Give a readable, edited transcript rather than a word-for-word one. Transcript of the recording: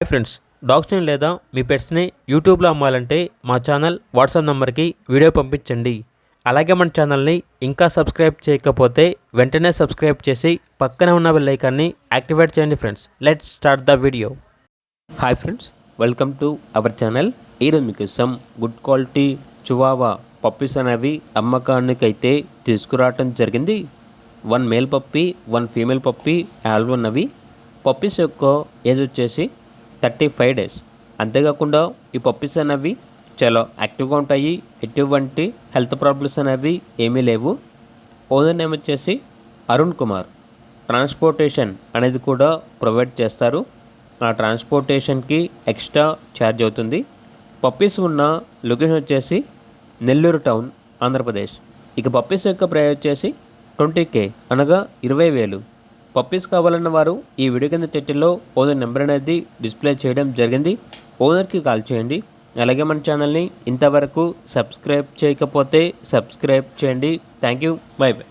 Hi friends, డాగ్స్ని లేదా మీ పెట్స్ని యూట్యూబ్లో అమ్మాలంటే మా ఛానల్ వాట్సాప్ నెంబర్కి వీడియో పంపించండి. అలాగే మన ఛానల్ని ఇంకా సబ్స్క్రైబ్ చేయకపోతే వెంటనే సబ్స్క్రైబ్ చేసి పక్కనే ఉన్న బెల్ ఐకాన్ని యాక్టివేట్ చేయండి. Friends, let's start the video. Hi friends, welcome to our channel. ఈరోజు మీకోసం గుడ్ క్వాలిటీ చివావా పప్పీస్ అనేవి అమ్మకానికైతే తీసుకురావటం జరిగింది. 1 male puppy 1 female puppy album ఉన్నవి. పప్పీస్ యొక్క ఏజ్ వచ్చేసి 35 డేస్. అంతేకాకుండా ఈ పప్పీస్ అనేవి చాలా యాక్టివ్గా ఉంటాయి. ఎటువంటి హెల్త్ ప్రాబ్లమ్స్ అనేవి ఏమీ లేవు. ఓనర్ నేమ్ వచ్చేసి అరుణ్ కుమార్. ట్రాన్స్పోర్టేషన్ అనేది కూడా ప్రొవైడ్ చేస్తారు. ఆ ట్రాన్స్పోర్టేషన్కి ఎక్స్ట్రా ఛార్జ్ అవుతుంది. పప్పీస్ ఉన్న లొకేషన్ వచ్చేసి నెల్లూరు టౌన్, ఆంధ్రప్రదేశ్. ఇక పప్పీస్ యొక్క ప్రైస్ వచ్చేసి 20K అనగా 20,000. పప్పీస్ కావాలన్న వారు ఈ వీడియో కింద టైటిల్లో ఓనర్ నెంబర్ అనేది డిస్ప్లే చేయడం జరిగింది. ఓనర్కి కాల్ చేయండి. అలాగే మన ఛానల్ని ఇంతవరకు సబ్స్క్రైబ్ చేయకపోతే సబ్స్క్రైబ్ చేయండి. Thank you. By by.